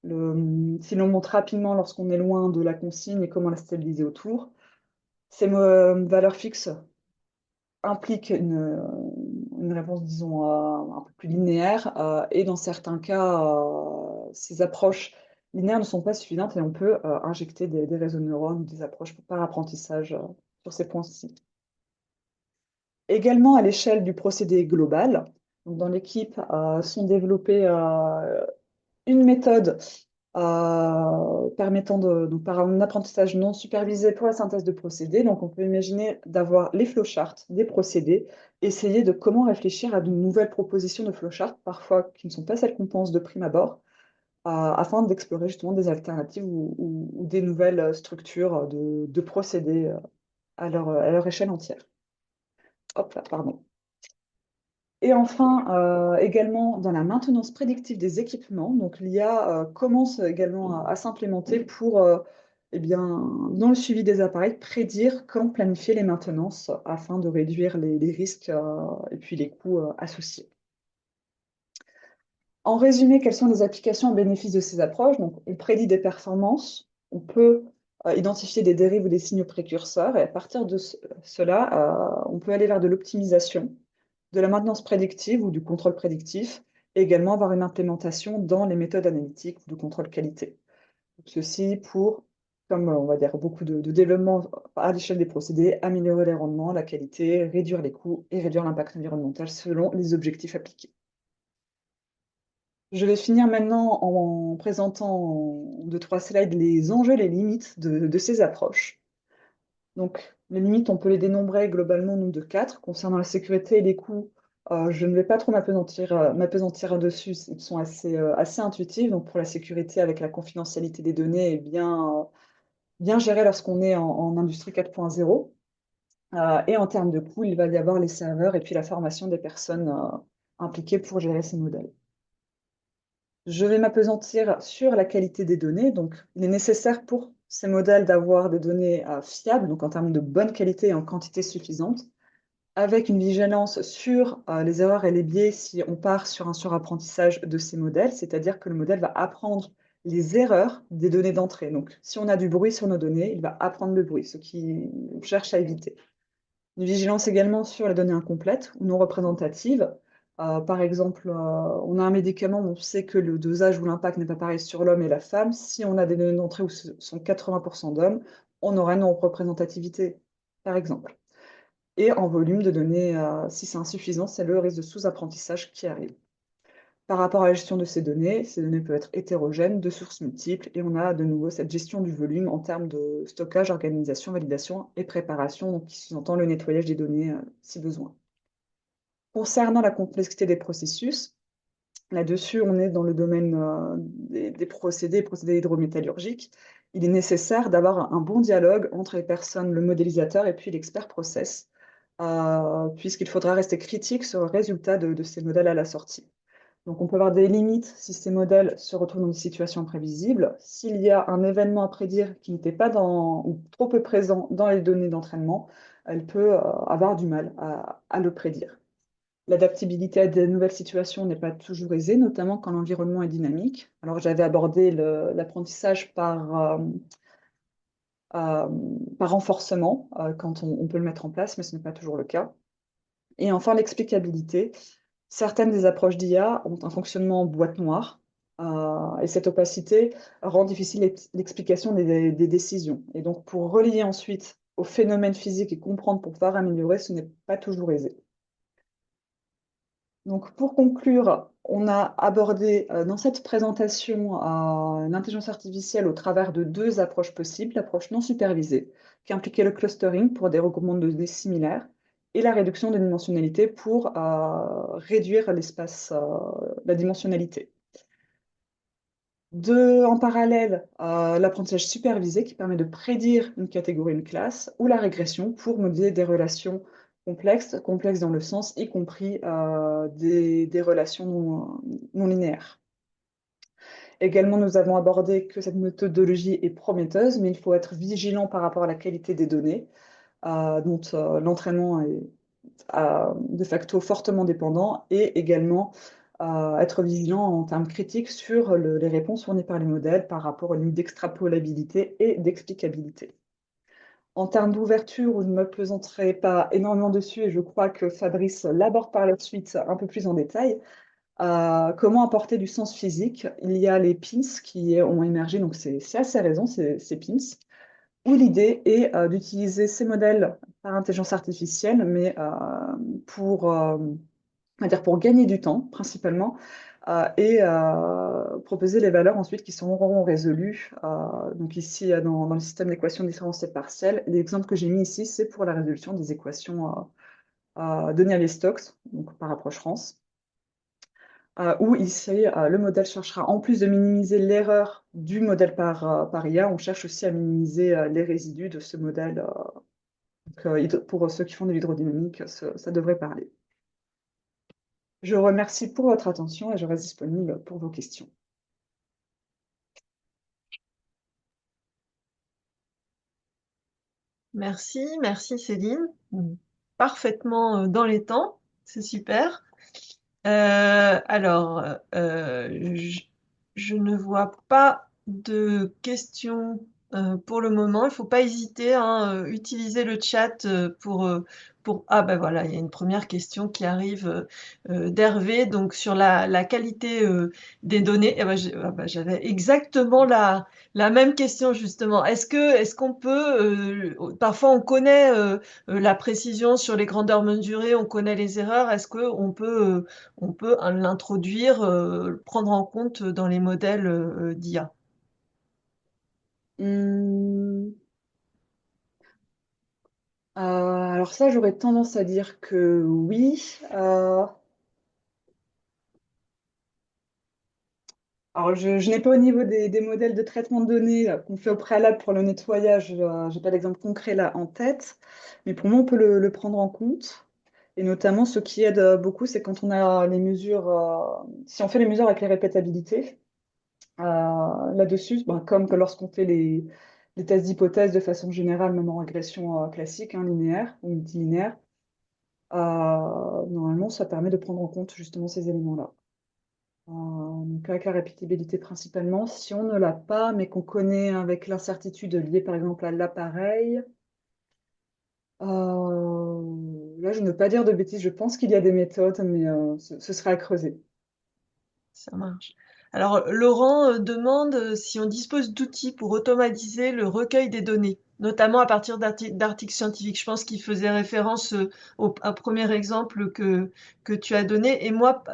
l'on montre rapidement lorsqu'on est loin de la consigne et comment la stabiliser autour, ces valeurs fixes impliquent une réponse, disons, un peu plus linéaire. Et dans certains cas, ces approches linéaires ne sont pas suffisantes et on peut injecter des réseaux de neurones, des approches par apprentissage sur ces points-ci. Également à l'échelle du procédé global, donc dans l'équipe sont développées une méthode permettant donc par un apprentissage non supervisé pour la synthèse de procédés. Donc, on peut imaginer d'avoir les flowcharts des procédés, essayer de comment réfléchir à de nouvelles propositions de flowcharts, parfois qui ne sont pas celles qu'on pense de prime abord, afin d'explorer justement des alternatives ou des nouvelles structures de procédés à leur échelle entière. Hop là, pardon. Et enfin, également dans la maintenance prédictive des équipements, donc l'IA commence également à s'implémenter pour, eh bien, dans le suivi des appareils, prédire quand planifier les maintenances afin de réduire les risques et puis les coûts associés. En résumé, quelles sont les applications en bénéfice de ces approches? Donc, on prédit des performances, on peut identifier des dérives ou des signaux précurseurs, et à partir de cela, on peut aller vers de l'optimisation, de la maintenance prédictive ou du contrôle prédictif, et également avoir une implémentation dans les méthodes analytiques ou de contrôle qualité. Ceci pour, comme on va dire, beaucoup de développement à l'échelle des procédés, améliorer les rendements, la qualité, réduire les coûts et réduire l'impact environnemental selon les objectifs appliqués. Je vais finir maintenant en présentant en 2-3 slides les enjeux, les limites de ces approches. Donc, les limites, on peut les dénombrer globalement donc, de 4. Concernant la sécurité et les coûts, je ne vais pas trop m'appesantir dessus, ils sont assez intuitifs. Donc, pour la sécurité, avec la confidentialité des données, et bien gérée lorsqu'on est en industrie 4.0. Et en termes de coûts, il va y avoir les serveurs et puis la formation des personnes impliquées pour gérer ces modèles. Je vais m'appesantir sur la qualité des données. Donc, il est nécessaire pour ces modèles d'avoir des données fiables, donc en termes de bonne qualité et en quantité suffisante, avec une vigilance sur les erreurs et les biais si on part sur un surapprentissage de ces modèles, c'est-à-dire que le modèle va apprendre les erreurs des données d'entrée. Donc, si on a du bruit sur nos données, il va apprendre le bruit, ce qu'on cherche à éviter. Une vigilance également sur les données incomplètes ou non représentatives. Par exemple, on a un médicament, on sait que le dosage ou l'impact n'est pas pareil sur l'homme et la femme. Si on a des données d'entrée où ce sont 80% d'hommes, on aura une non-représentativité, par exemple. Et en volume de données, si c'est insuffisant, c'est le risque de sous-apprentissage qui arrive. Par rapport à la gestion de ces données peuvent être hétérogènes, de sources multiples, et on a de nouveau cette gestion du volume en termes de stockage, organisation, validation et préparation, donc qui sous-entend le nettoyage des données si besoin. Concernant la complexité des processus, là-dessus, on est dans le domaine des procédés hydrométallurgiques. Il est nécessaire d'avoir un bon dialogue entre les personnes, le modélisateur et puis l'expert process, puisqu'il faudra rester critique sur le résultat de ces modèles à la sortie. Donc, on peut avoir des limites si ces modèles se retrouvent dans des situations imprévisibles. S'il y a un événement à prédire qui n'était pas ou trop peu présent dans les données d'entraînement, elle peut avoir du mal à le prédire. L'adaptabilité à des nouvelles situations n'est pas toujours aisée, notamment quand l'environnement est dynamique. Alors, j'avais abordé l'apprentissage par renforcement, quand on peut le mettre en place, mais ce n'est pas toujours le cas. Et enfin, l'explicabilité. Certaines des approches d'IA ont un fonctionnement en boîte noire, et cette opacité rend difficile l'explication des décisions. Et donc, pour relier ensuite aux phénomènes physiques et comprendre pour pouvoir améliorer, ce n'est pas toujours aisé. Donc, pour conclure, on a abordé dans cette présentation l'intelligence artificielle au travers de 2 approches possibles. L'approche non supervisée, qui impliquait le clustering pour des regroupements de données similaires, et la réduction de dimensionnalité pour réduire l'espace, la dimensionnalité. En parallèle, l'apprentissage supervisé qui permet de prédire une catégorie, une classe, ou la régression pour modéliser des relations complexes dans le sens y compris des relations non linéaires. Également, nous avons abordé que cette méthodologie est prometteuse, mais il faut être vigilant par rapport à la qualité des données, dont l'entraînement est de facto fortement dépendant, et également être vigilant en termes critiques sur les réponses fournies par les modèles par rapport aux limites d'extrapolabilité et d'explicabilité. En termes d'ouverture, je ne me pesanterai pas énormément dessus, et je crois que Fabrice l'aborde par la suite un peu plus en détail. Comment apporter du sens physique? Il y a les pins qui ont émergé, donc c'est assez récent, ces pins, où l'idée est d'utiliser ces modèles par intelligence artificielle, mais pour gagner du temps, principalement, et proposer les valeurs ensuite qui seront résolues. Donc ici, dans le système d'équations différentielles partielles, l'exemple que j'ai mis ici, c'est pour la résolution des équations de Navier-Stokes, donc par approche France, où ici, le modèle cherchera, en plus de minimiser l'erreur du modèle par IA, on cherche aussi à minimiser les résidus de ce modèle. Donc, pour ceux qui font de l'hydrodynamique, ça devrait parler. Je vous remercie pour votre attention et je reste disponible pour vos questions. Merci Céline. Parfaitement dans les temps, c'est super. Alors, je ne vois pas de questions pour le moment. Il ne faut pas hésiter, hein, utiliser le chat pour... Ah ben voilà, il y a une première question qui arrive d'Hervé, donc sur la qualité des données. Eh ben, j'avais exactement la même question justement. Est-ce qu'on peut... parfois on connaît la précision sur les grandeurs mesurées, on connaît les erreurs. Est-ce qu'on peut on peut l'introduire, prendre en compte dans les modèles d'IA. Hum, alors ça, j'aurais tendance à dire que oui. Alors, je n'ai pas au niveau des modèles de traitement de données qu'on fait au préalable pour le nettoyage, je n'ai pas d'exemple concret là en tête, mais pour moi, on peut le prendre en compte. Et notamment, ce qui aide beaucoup, c'est quand on a les mesures, si on fait les mesures avec les répétabilités, là-dessus, ben, comme que lorsqu'on fait les tests d'hypothèse de façon générale, même en régression classique, hein, linéaire ou multilinéaire, normalement, ça permet de prendre en compte justement ces éléments-là. Donc avec la répétibilité principalement, si on ne l'a pas, mais qu'on connaît avec l'incertitude liée par exemple à l'appareil, là je ne veux pas dire de bêtises, je pense qu'il y a des méthodes, mais ce sera à creuser. Ça marche. Alors, Laurent demande si on dispose d'outils pour automatiser le recueil des données, notamment à partir d'articles scientifiques. Je pense qu'il faisait référence au premier exemple que tu as donné. Et moi,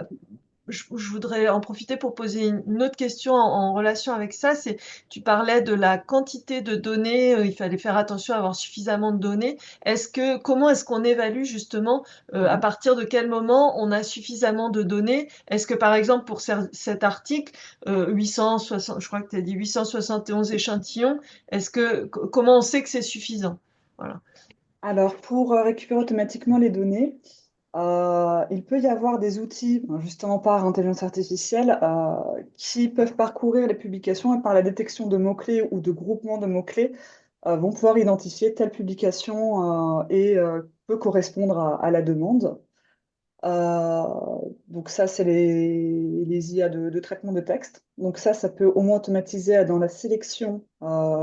je voudrais en profiter pour poser une autre question en relation avec ça. C'est, tu parlais de la quantité de données, il fallait faire attention à avoir suffisamment de données. Comment est-ce qu'on évalue justement à Mhm. partir de quel moment on a suffisamment de données? Est-ce que par exemple pour cet article, 860, je crois que tu as dit 871 échantillons, comment on sait que c'est suffisant? Voilà. Alors pour récupérer automatiquement les données, il peut y avoir des outils, ben, justement par intelligence artificielle, qui peuvent parcourir les publications et par la détection de mots-clés ou de groupements de mots-clés, vont pouvoir identifier telle publication peut correspondre à la demande. Euh, donc ça, c'est les IA de traitement de texte. Donc ça peut au moins automatiser dans la sélection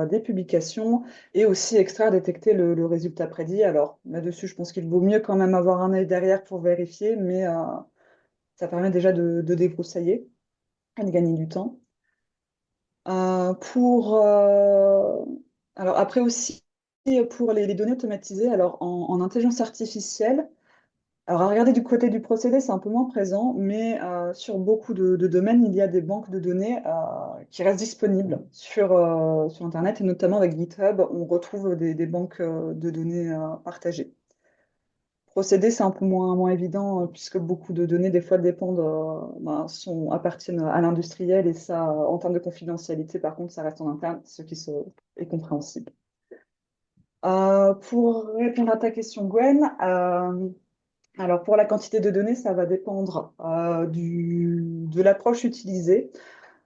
des publications et aussi extraire, détecter le résultat prédit. Alors là-dessus, je pense qu'il vaut mieux quand même avoir un œil derrière pour vérifier, mais ça permet déjà de débroussailler et de gagner du temps. Euh, pour, euh, alors après aussi, pour les données automatisées, alors en intelligence artificielle, alors, à regarder du côté du procédé, c'est un peu moins présent, mais sur beaucoup de domaines, il y a des banques de données qui restent disponibles sur Internet, et notamment avec GitHub, on retrouve des banques de données partagées. Procédé, c'est un peu moins évident, puisque beaucoup de données, des fois, dépendent, appartiennent à l'industriel, et ça, en termes de confidentialité, par contre, ça reste en interne, est compréhensible. Pour répondre à ta question, Gwen, alors, pour la quantité de données, ça va dépendre de l'approche utilisée.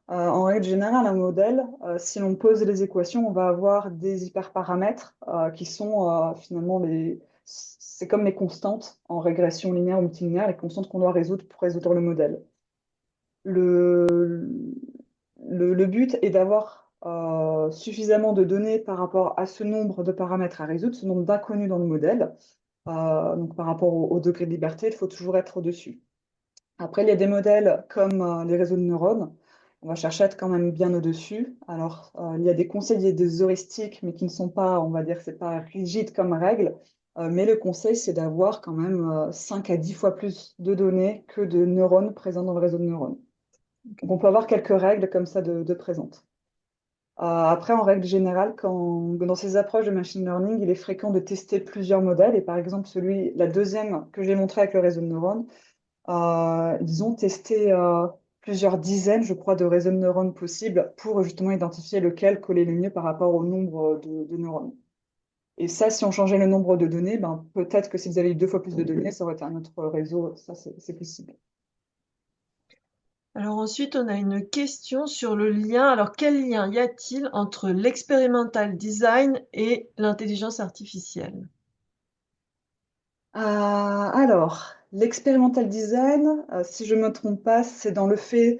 En règle générale, un modèle, si l'on pose les équations, on va avoir des hyperparamètres qui sont finalement c'est comme les constantes en régression linéaire ou multilinéaire, les constantes qu'on doit résoudre pour résoudre le modèle. Le, le but est d'avoir suffisamment de données par rapport à ce nombre de paramètres à résoudre, ce nombre d'inconnus dans le modèle. Donc par rapport au degré de liberté, il faut toujours être au-dessus. Après, il y a des modèles comme les réseaux de neurones. On va chercher à être quand même bien au-dessus. Alors, il y a des conseils et des heuristiques, mais qui ne sont pas, on va dire, c'est pas rigide comme règle. Mais le conseil, c'est d'avoir quand même 5 à 10 fois plus de données que de neurones présents dans le réseau de neurones. Donc, on peut avoir quelques règles comme ça de présente. Après, en règle générale, dans ces approches de machine learning, il est fréquent de tester plusieurs modèles. Et par exemple, la deuxième que j'ai montré avec le réseau de neurones, ils ont testé plusieurs dizaines, je crois, de réseaux de neurones possibles pour justement identifier lequel collait le mieux par rapport au nombre de neurones. Et ça, si on changeait le nombre de données, ben, peut-être que si vous avez eu 2 fois plus de données, ça aurait été un autre réseau. Ça, c'est possible. Alors ensuite, on a une question sur le lien. Alors, quel lien y a-t-il entre l'experimental design et l'intelligence artificielle? Alors, l'experimental design, si je ne me trompe pas, c'est dans le fait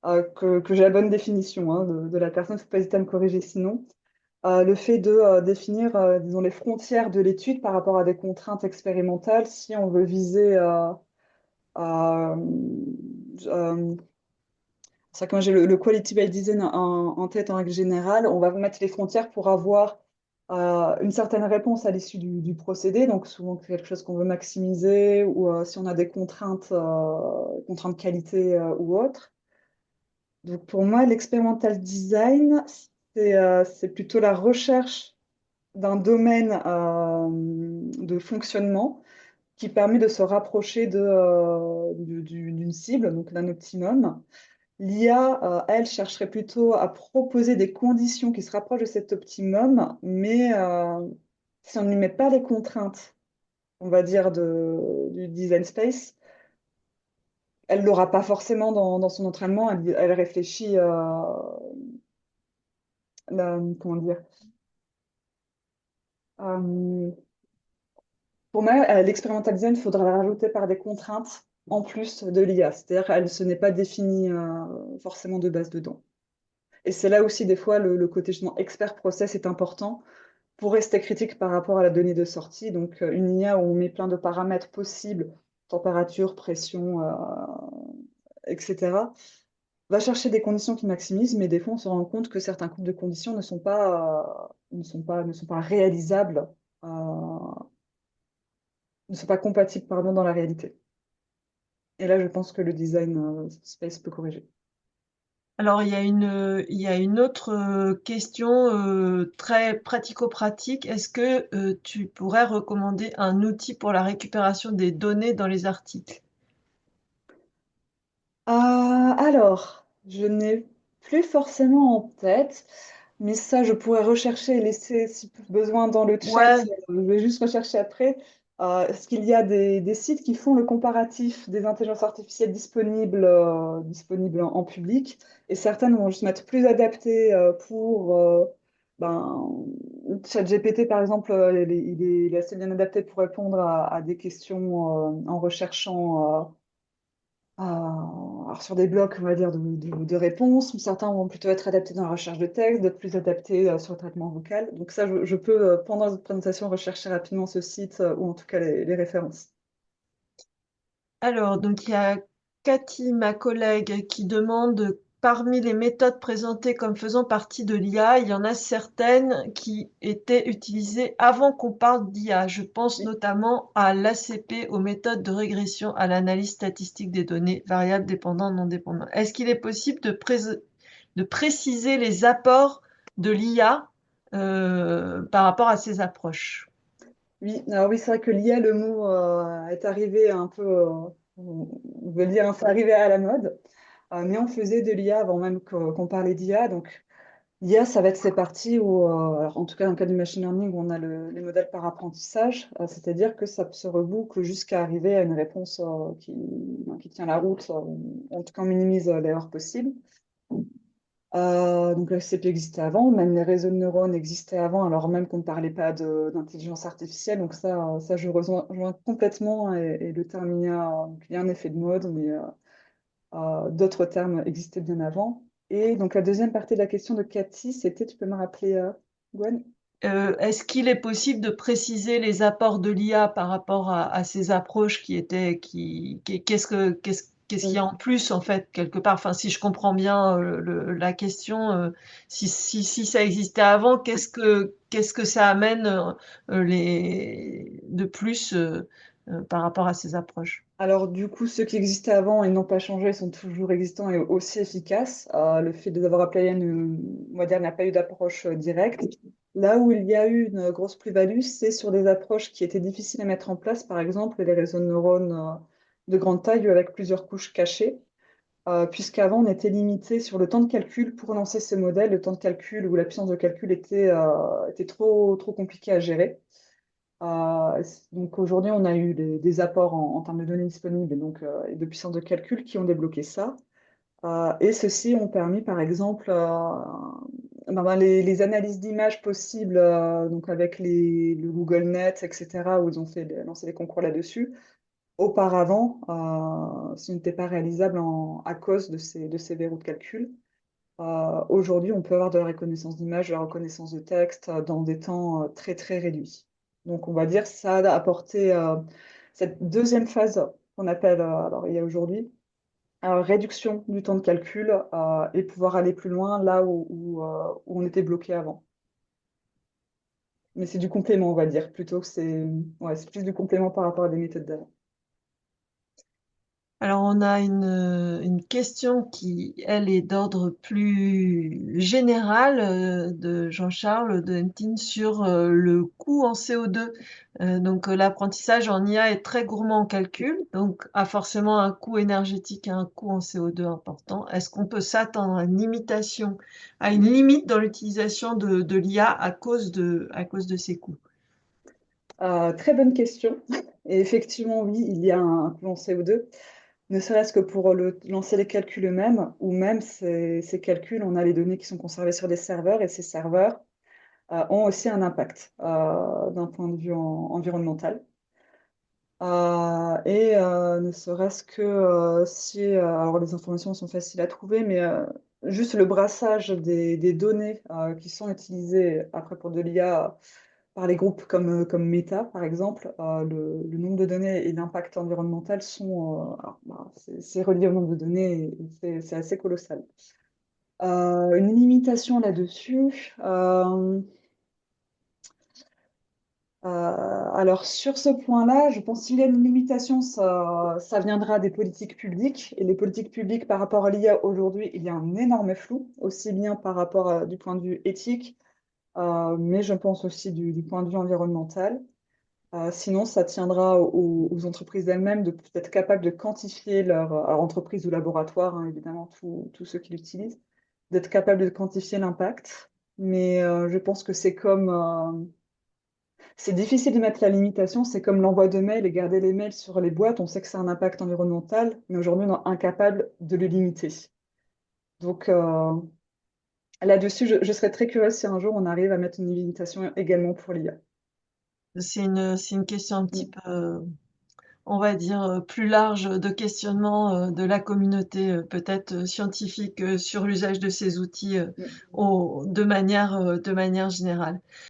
que j'ai la bonne définition hein, de la personne, il ne faut pas hésiter à me corriger sinon. Le fait de définir, disons, les frontières de l'étude par rapport à des contraintes expérimentales, si on veut viser euh, euh, c'est vrai que moi j'ai le quality by design en tête en règle générale. On va mettre les frontières pour avoir une certaine réponse à l'issue du procédé. Donc souvent quelque chose qu'on veut maximiser ou si on a des contraintes qualité ou autres. Donc pour moi, l'experimental design, c'est plutôt la recherche d'un domaine de fonctionnement qui permet de se rapprocher d'une cible, donc d'un optimum. L'IA, elle, chercherait plutôt à proposer des conditions qui se rapprochent de cet optimum, mais si on ne lui met pas les contraintes, on va dire, du design space, elle ne l'aura pas forcément dans son entraînement. Elle réfléchit, comment dire, euh, pour moi, l'experimental design, il faudra la rajouter par des contraintes en plus de l'IA. C'est-à-dire qu'elle ce n'est pas définie forcément de base dedans. Et c'est là aussi, des fois, le côté justement expert process est important pour rester critique par rapport à la donnée de sortie. Donc, une IA où on met plein de paramètres possibles, température, pression, etc., va chercher des conditions qui maximisent, mais des fois, on se rend compte que certains couples de conditions ne sont pas réalisables, ne sont pas compatibles, pardon, dans la réalité. Et là, je pense que le design space peut corriger. Alors, il y a une autre question très pratico-pratique. Est-ce que tu pourrais recommander un outil pour la récupération des données dans les articles? Alors, je n'ai plus forcément en tête, mais ça, je pourrais rechercher et laisser, si besoin, dans le chat. Ouais, Je vais juste rechercher après. Est-ce qu'il y a des sites qui font le comparatif des intelligences artificielles disponibles en public? Et certaines vont juste mettre plus adapté pour... ben, ChatGPT, par exemple, il est assez bien adapté pour répondre à des questions en recherchant... alors sur des blocs, on va dire, de réponses. Certains vont plutôt être adaptés dans la recherche de texte, d'autres plus adaptés sur le traitement vocal. Donc ça, je peux, pendant cette présentation, rechercher rapidement ce site ou en tout cas les références. alors, donc il y a Cathy, ma collègue, qui demande parmi les méthodes présentées comme faisant partie de l'IA, il y en a certaines qui étaient utilisées avant qu'on parle d'IA. Je pense Oui. notamment à l'ACP, aux méthodes de régression à l'analyse statistique des données, variables, dépendantes, non dépendantes. Est-ce qu'il est possible de préciser les apports de l'IA par rapport à ces approches? Oui, alors oui, c'est vrai que l'IA, le mot est arrivé un peu, on veut dire, c'est arrivé à la mode, mais on faisait de l'IA avant même qu'on parlait d'IA. Donc l'IA, ça va être ces parties où, alors, en tout cas dans le cas du machine learning, où on a les modèles par apprentissage, c'est-à-dire que ça se reboucle jusqu'à arriver à une réponse qui tient la route, en tout cas on minimise l'erreur possible. Donc la CP existait avant, même les réseaux de neurones existaient avant, alors même qu'on ne parlait pas d'intelligence artificielle. Donc ça je rejoins complètement. Et le terme IA, donc, il y a un effet de mode, mais d'autres termes existaient bien avant. Et donc la deuxième partie de la question de Cathy, c'était, tu peux me rappeler, Gwen? Est-ce qu'il est possible de préciser les apports de l'IA par rapport à ces approches qu'est-ce qu'il y a Oui. en plus en fait quelque part? Enfin, si je comprends bien la question, si ça existait avant, qu'est-ce que ça amène de plus par rapport à ces approches? Alors du coup, ceux qui existaient avant, ils n'ont pas changé, ils sont toujours existants et aussi efficaces. Le fait de les avoir appelés on va dire, n'a pas eu d'approche directe. Là où il y a eu une grosse plus-value, c'est sur des approches qui étaient difficiles à mettre en place, par exemple les réseaux de neurones de grande taille avec plusieurs couches cachées, puisqu'avant on était limité sur le temps de calcul pour lancer ces modèles, le temps de calcul ou la puissance de calcul était trop compliqué à gérer. Donc aujourd'hui, on a eu des apports en termes de données disponibles et de puissance de calcul qui ont débloqué ça. Et ceux-ci ont permis, par exemple, les analyses d'images possibles, donc avec le Google Net, etc., où ils ont lancé des concours là-dessus. Auparavant, ce n'était pas réalisable à cause de ces verrous de calcul. Aujourd'hui, on peut avoir de la reconnaissance d'image, de la reconnaissance de texte dans des temps très très réduits. Donc, on va dire que ça a apporté cette deuxième phase qu'on appelle, alors il y a aujourd'hui, réduction du temps de calcul et pouvoir aller plus loin là où on était bloqué avant. Mais c'est du complément, on va dire, plutôt que c'est plus du complément par rapport à des méthodes d'avant. Alors, on a une question qui, elle, est d'ordre plus général de Jean-Charles de Hentine sur le coût en CO2. Donc, l'apprentissage en IA est très gourmand en calcul, donc a forcément un coût énergétique et un coût en CO2 important. Est-ce qu'on peut s'attendre à une limitation, à une limite dans l'utilisation de l'IA à cause de ces coûts? Très bonne question. Et effectivement, oui, il y a un coût en CO2. Ne serait-ce que pour lancer les calculs eux-mêmes, ou même ces calculs, on a les données qui sont conservées sur des serveurs, et ces serveurs ont aussi un impact d'un point de vue environnemental. Ne serait-ce que si, alors les informations sont faciles à trouver, mais juste le brassage des données qui sont utilisées après pour de l'IA par les groupes comme Meta, par exemple, le nombre de données et l'impact environnemental c'est relié au nombre de données et c'est assez colossal. Une limitation là-dessus. Alors sur ce point-là, je pense qu'il y a une limitation, ça viendra des politiques publiques. Et les politiques publiques par rapport à l'IA aujourd'hui, il y a un énorme flou, aussi bien par rapport du point de vue éthique, mais je pense aussi du point de vue environnemental. Sinon, ça tiendra aux entreprises elles-mêmes de peut-être capables de quantifier alors entreprise ou laboratoire, hein, évidemment, tous ceux qui l'utilisent, d'être capables de quantifier l'impact. Mais je pense que c'est difficile de mettre la limitation. C'est comme l'envoi de mails et garder les mails sur les boîtes. On sait que c'est un impact environnemental, mais aujourd'hui, on est incapable de le limiter. Donc là-dessus, je serais très curieuse si un jour on arrive à mettre une limitation également pour l'IA. C'est une question un petit peu, on va dire, plus large de questionnement de la communauté, peut-être scientifique, sur l'usage de ces outils Mm. de manière générale.